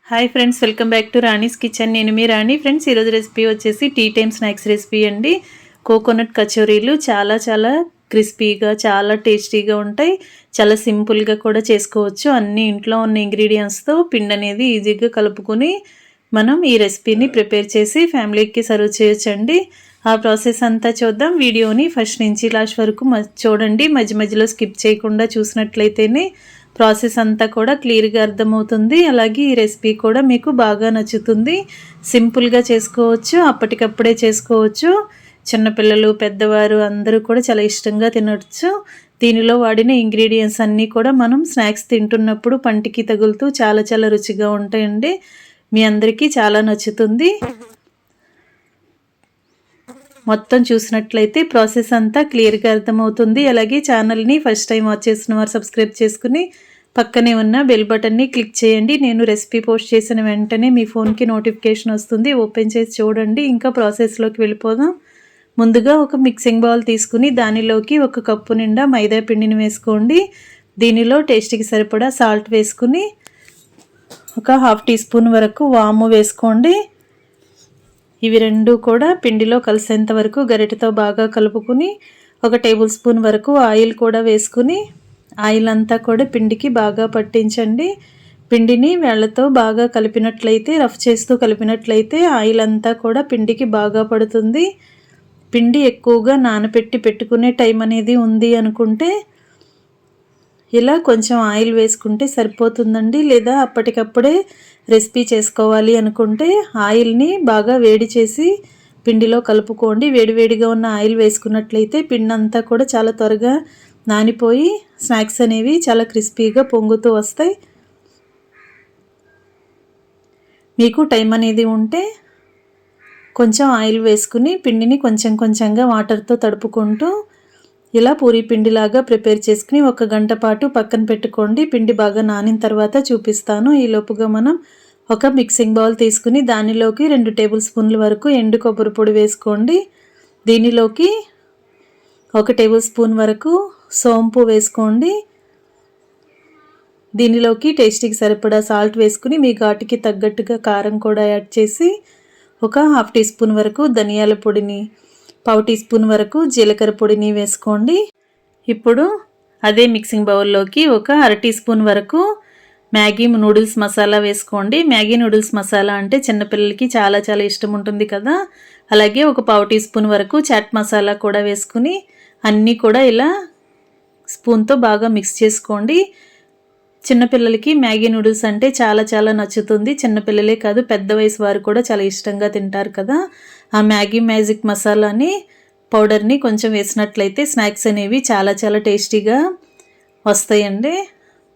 Hi friends, welcome back to Rani's kitchen. నేను మీ రాణి. Friends, ఈరోజు recipe వచ్చేసి టీ టైమ్ స్నాక్స్ రెసిపీ అండి. కోకోనట్ కచోరీలు చాలా చాలా క్రిస్పీగా, చాలా టేస్టీగా ఉంటాయి. చాలా సింపుల్గా కూడా చేసుకోవచ్చు. అన్ని ఇంట్లో ఉన్న ఇంగ్రీడియంట్స్తో పిండి అనేది ఈజీగా కలుపుకొని మనం ఈ రెసిపీని ప్రిపేర్ చేసి ఫ్యామిలీకి సర్వ్ చేయొచ్చండి. ఆ ప్రాసెస్ అంతా చూద్దాం. వీడియోని ఫస్ట్ నుంచి లాస్ట్ వరకు చూడండి. మధ్య మధ్యలో స్కిప్ చేయకుండా చూసినట్లయితేనే ప్రాసెస్ అంతా కూడా క్లియర్గా అర్థమవుతుంది. అలాగే ఈ రెసిపీ కూడా మీకు బాగా నచ్చుతుంది. సింపుల్గా చేసుకోవచ్చు, అప్పటికప్పుడే చేసుకోవచ్చు. చిన్నపిల్లలు, పెద్దవారు అందరూ కూడా చాలా ఇష్టంగా తినవచ్చు. దీనిలో వాడిన ఇంగ్రీడియంట్స్ అన్నీ కూడా మనం స్నాక్స్ తింటున్నప్పుడు పంటికి తగులుతూ చాలా చాలా రుచిగా ఉంటాయండి. మీ అందరికీ చాలా నచ్చుతుంది. మొత్తం చూసినట్లయితే ప్రాసెస్ అంతా క్లియర్గా అర్థమవుతుంది. అలాగే ఛానల్ని ఫస్ట్ టైం వాచ్ చేసిన వారు సబ్స్క్రైబ్ చేసుకుని పక్కనే ఉన్న బెల్ బటన్ని క్లిక్ చేయండి. నేను రెసిపీ పోస్ట్ చేసిన వెంటనే మీ ఫోన్కి నోటిఫికేషన్ వస్తుంది. ఓపెన్ చేసి చూడండి. ఇంకా ప్రాసెస్లోకి వెళ్ళిపోదాం. ముందుగా ఒక మిక్సింగ్ బౌల్ తీసుకుని దానిలోకి 1 కప్పు నిండా మైదా పిండిని వేసుకోండి. దీనిలో టేస్ట్కి సరిపడా సాల్ట్ వేసుకుని ఒక 1/2 టీ స్పూన్ వరకు వాము వేసుకోండి. ఇవి రెండు కూడా పిండిలో కలిసేంత వరకు గరిటెతో బాగా కలుపుకుని 1 టేబుల్ స్పూన్ వరకు ఆయిల్ కూడా వేసుకుని ఆయిల్ అంతా కూడా పిండికి బాగా పట్టించండి. పిండిని వేళ్ళతో బాగా కలిపినట్లయితే, రఫ్ చేస్తూ కలిపినట్లయితే ఆయిల్ అంతా కూడా పిండికి బాగా పడుతుంది. పిండి ఎక్కువగా నానబెట్టి పెట్టుకునే టైం అనేది ఉంది అనుకుంటే ఇలా కొంచెం ఆయిల్ వేసుకుంటే సరిపోతుందండి. లేదా అప్పటికప్పుడే రెసిపీ చేసుకోవాలి అనుకుంటే ఆయిల్ని బాగా వేడి చేసి పిండిలో కలుపుకోండి. వేడివేడిగా ఉన్న ఆయిల్ వేసుకున్నట్లయితే పిండి అంతా కూడా చాలా త్వరగా నానిపోయి స్నాక్స్ అనేవి చాలా క్రిస్పీగా పొంగుతూ వస్తాయి. మీకు టైం అనేది ఉంటే కొంచెం ఆయిల్ వేసుకుని పిండిని కొంచెం కొంచెంగా వాటర్తో తడుపుకుంటూ ఇలా పూరీ పిండిలాగా ప్రిపేర్ చేసుకుని 1 గంట పాటు పక్కన పెట్టుకోండి. పిండి బాగా నానిన తర్వాత చూపిస్తాను. ఈలోపుగా మనం ఒక మిక్సింగ్ బౌల్ తీసుకుని దానిలోకి 2 టేబుల్ స్పూన్ల వరకు ఎండు కొబ్బరి పొడి వేసుకోండి. దీనిలోకి 1 టేబుల్ స్పూన్ వరకు సోంపు వేసుకోండి. దీనిలోకి టేస్ట్కి సరిపడా సాల్ట్ వేసుకుని మీ ఘాటుకి తగ్గట్టుగా కారం కూడా యాడ్ చేసి ఒక 1/2 టీ స్పూన్ వరకు ధనియాల పొడిని, 1/4 టీ స్పూన్ వరకు జీలకర్ర పొడిని వేసుకోండి. ఇప్పుడు అదే మిక్సింగ్ బౌల్లోకి ఒక 1/2 టీ స్పూన్ వరకు మ్యాగీ నూడిల్స్ మసాలా వేసుకోండి. మ్యాగీ నూడిల్స్ మసాలా అంటే చిన్నపిల్లలకి చాలా చాలా ఇష్టం ఉంటుంది కదా. అలాగే ఒక 1/4 టీ స్పూన్ వరకు చాట్ మసాలా కూడా వేసుకుని అన్నీ కూడా ఇలా స్పూన్తో బాగా మిక్స్ చేసుకోండి. చిన్నపిల్లలకి మ్యాగీ నూడిల్స్ అంటే చాలా చాలా నచ్చుతుంది. చిన్నపిల్లలే కాదు, పెద్ద వయసు వారు కూడా చాలా ఇష్టంగా తింటారు కదా. ఆ మ్యాగీ మ్యాజిక్ మసాలాని పౌడర్ని కొంచెం వేసినట్లయితే స్నాక్స్ అనేవి చాలా చాలా టేస్టీగా వస్తాయండి.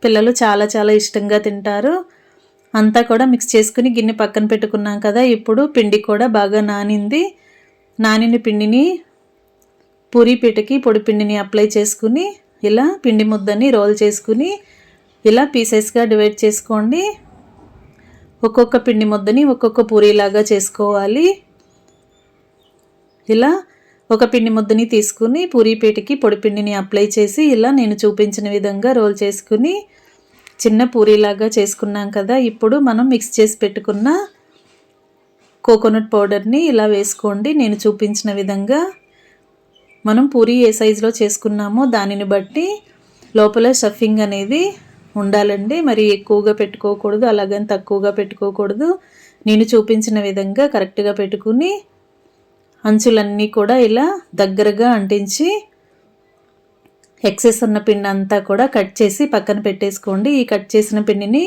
పిల్లలు చాలా చాలా ఇష్టంగా తింటారు. అంతా కూడా మిక్స్ చేసుకుని గిన్నె పక్కన పెట్టుకున్నాం కదా. ఇప్పుడు పిండి కూడా బాగా నానింది. నానిన పిండిని పూరీ పీటకి పొడి పిండిని అప్లై చేసుకుని ఇలా పిండి ముద్దని రోల్ చేసుకుని ఇలా పీసెస్గా డివైడ్ చేసుకోండి. ఒక్కొక్క పిండి ముద్దని ఒక్కొక్క పూరీలాగా చేసుకోవాలి. ఇలా ఒక పిండి ముద్దని తీసుకుని పూరీ పీటకి పొడి పిండిని అప్లై చేసి ఇలా నేను చూపించిన విధంగా రోల్ చేసుకుని చిన్న పూరీలాగా చేసుకున్నాం కదా. ఇప్పుడు మనం మిక్స్ చేసి పెట్టుకున్న కోకోనట్ పౌడర్ని ఇలా వేసుకోండి. నేను చూపించిన విధంగా మనం పూరీ ఏ సైజులో చేసుకున్నామో దానిని బట్టి లోపల స్టఫింగ్ అనేది ఉండాలండి. మరి ఎక్కువగా పెట్టుకోకూడదు, అలాగని తక్కువగా పెట్టుకోకూడదు. నేను చూపించిన విధంగా కరెక్ట్గా పెట్టుకుని అంచులన్నీ కూడా ఇలా దగ్గరగా అంటించి ఎక్సెస్ ఉన్న పిండి అంతా కూడా కట్ చేసి పక్కన పెట్టేసుకోండి. ఈ కట్ చేసిన పిండిని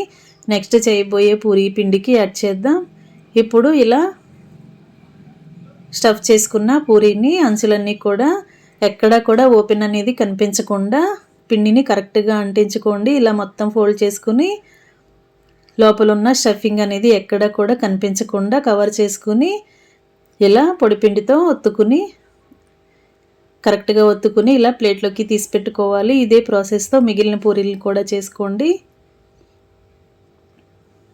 నెక్స్ట్ చేయబోయే పూరీ పిండికి యాడ్ చేద్దాం. ఇప్పుడు ఇలా స్టఫ్ చేసుకున్న పూరీని అంచులన్నీ కూడా ఎక్కడా కూడా ఓపెన్ అనేది కనిపించకుండా పిండిని కరెక్ట్గా అంటించుకోండి. ఇలా మొత్తం ఫోల్డ్ చేసుకుని లోపల ఉన్న స్టఫింగ్ అనేది ఎక్కడ కూడా కనిపించకుండా కవర్ చేసుకుని ఇలా పొడి పిండితో ఒత్తుకుని కరెక్ట్గా ఒత్తుకుని ఇలా ప్లేట్లోకి తీసి పెట్టుకోవాలి. ఇదే ప్రాసెస్తో మిగిలిన పూరీలు కూడా చేసుకోండి.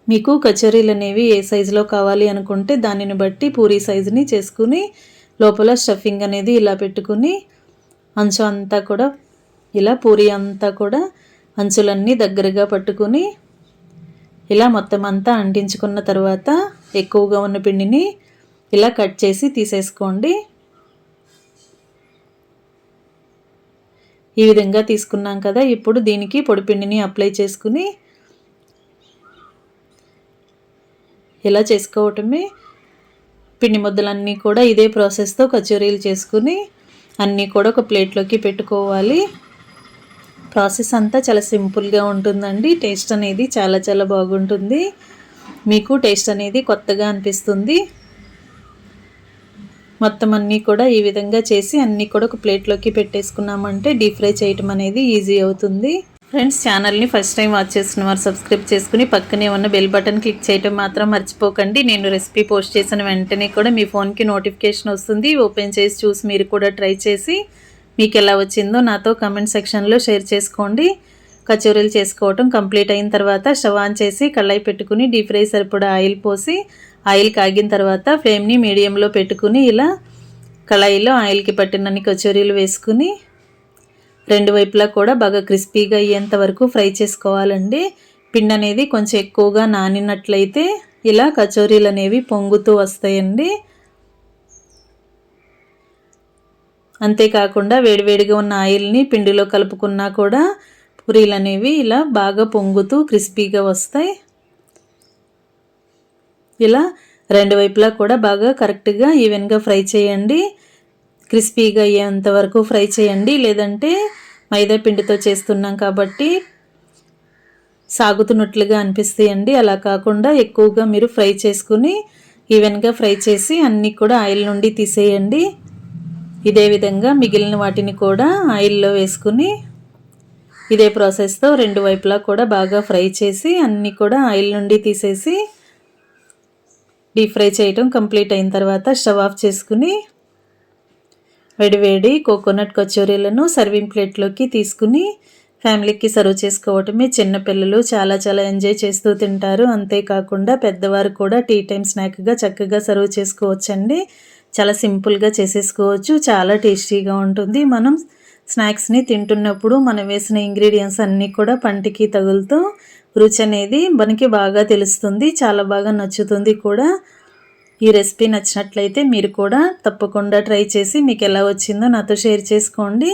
మీకు కచోరీలు అనేవి ఏ సైజులో కావాలి అనుకుంటే దానిని బట్టి పూరీ సైజుని చేసుకుని లోపల స్టఫింగ్ అనేది ఇలా పెట్టుకుని అంచు అంతా కూడా ఇలా పూరీ అంతా కూడా అంచులన్నీ దగ్గరగా పట్టుకుని ఇలా మొత్తం అంతా అంటించుకున్న తర్వాత ఎక్కువగా ఉన్న పిండిని ఇలా కట్ చేసి తీసేసుకోండి. ఈ విధంగా తీసుకున్నాం కదా, ఇప్పుడు దీనికి పొడిపిండిని అప్లై చేసుకుని ఇలా చేసుకోవటమే. పిండి ముద్దలన్నీ కూడా ఇదే ప్రాసెస్తో కచోరీలు చేసుకుని అన్నీ కూడా ఒక ప్లేట్లోకి పెట్టుకోవాలి. ప్రాసెస్ అంతా చాలా సింపుల్గా ఉంటుందండి. టేస్ట్ అనేది చాలా చాలా బాగుంటుంది. మీకు టేస్ట్ అనేది కొత్తగా అనిపిస్తుంది. మొత్తం అన్నీ కూడా ఈ విధంగా చేసి అన్నీ కూడా ఒక ప్లేట్లోకి పెట్టేసుకున్నామంటే డీప్ ఫ్రై చేయటం అనేది ఈజీ అవుతుంది. ఫ్రెండ్స్, ఛానల్ని ఫస్ట్ టైం వాచ్ చేస్తున్న వారు సబ్స్క్రైబ్ చేసుకుని పక్కనే ఉన్న బెల్ బటన్ క్లిక్ చేయటం మాత్రం మర్చిపోకండి. నేను రెసిపీ పోస్ట్ చేసిన వెంటనే కూడా మీ ఫోన్కి నోటిఫికేషన్ వస్తుంది. ఓపెన్ చేసి చూసి మీరు కూడా ట్రై చేసి మీకు ఎలా వచ్చిందో నాతో కమెంట్ సెక్షన్లో షేర్ చేసుకోండి. కచోరీలు చేసుకోవటం కంప్లీట్ అయిన తర్వాత స్టవ్ ఆన్ చేసి కళాయి పెట్టుకుని డీప్ ఫ్రై సరిపడా ఆయిల్ పోసి ఆయిల్ కాగిన తర్వాత ఫ్లేమ్ని మీడియంలో పెట్టుకుని ఇలా కళాయిలో ఆయిల్కి పట్టినన్ని కచోరీలు వేసుకుని రెండు వైపులా కూడా బాగా క్రిస్పీగా అయ్యేంత వరకు ఫ్రై చేసుకోవాలండి. పిండి అనేది కొంచెం ఎక్కువగా నానినట్లయితే ఇలా కచోరీలు అనేవి పొంగుతూ వస్తాయండి. అంతేకాకుండా వేడివేడిగా ఉన్న ఆయిల్ని పిండిలో కలుపుకున్నా కూడా పూరీలు అనేవి ఇలా బాగా పొంగుతూ క్రిస్పీగా వస్తాయి. ఇలా రెండు వైపులా కూడా బాగా కరెక్ట్గా ఈవెన్గా ఫ్రై చేయండి. క్రిస్పీగా అయ్యేంత వరకు ఫ్రై చేయండి. లేదంటే మైదా పిండితో చేస్తున్నాం కాబట్టి సాగుతున్నట్లుగా అనిపిస్తాయండి. అలా కాకుండా ఎక్కువగా మీరు ఫ్రై చేసుకుని ఈవెన్గా ఫ్రై చేసి అన్నీ కూడా ఆయిల్ నుండి తీసేయండి. ఇదే విధంగా మిగిలిన వాటిని కూడా ఆయిల్లో వేసుకుని ఇదే ప్రాసెస్తో రెండు వైపులా కూడా బాగా ఫ్రై చేసి అన్నీ కూడా ఆయిల్ నుండి తీసేసి డీప్ ఫ్రై చేయటం కంప్లీట్ అయిన తర్వాత స్టవ్ ఆఫ్ చేసుకుని వేడివేడి కోకోనట్ కచోరీలను సర్వింగ్ ప్లేట్లోకి తీసుకుని ఫ్యామిలీకి సర్వ్ చేసుకోవటమే. చిన్నపిల్లలు చాలా చాలా ఎంజాయ్ చేస్తూ తింటారు. అంతేకాకుండా పెద్దవారు కూడా టీ టైం స్నాక్గా చక్కగా సర్వ్ చేసుకోవచ్చండి. చాలా సింపుల్గా చేసేసుకోవచ్చు. చాలా టేస్టీగా ఉంటుంది. మనం స్నాక్స్ని తింటున్నప్పుడు మనం వేసిన ఇంగ్రీడియంట్స్ అన్నీ కూడా పంటికి తగులుతూ రుచి అనేది మనకి బాగా తెలుస్తుంది. చాలా బాగా నచ్చుతుంది కూడా. ఈ రెసిపీ నచ్చినట్లయితే మీరు కూడా తప్పకుండా ట్రై చేసి మీకు ఎలా వచ్చిందో నాతో షేర్ చేసుకోండి.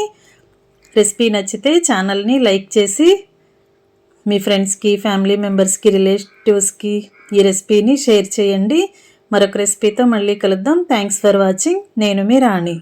రెసిపీ నచ్చితే ఛానల్ని లైక్ చేసి మీ ఫ్రెండ్స్కి, ఫ్యామిలీ మెంబర్స్కి, రిలేటివ్స్కి ఈ రెసిపీని షేర్ చేయండి. మరొక రెసిపీతో మళ్ళీ కలుద్దాం. Thanks for watching. నేను మీ రాణి.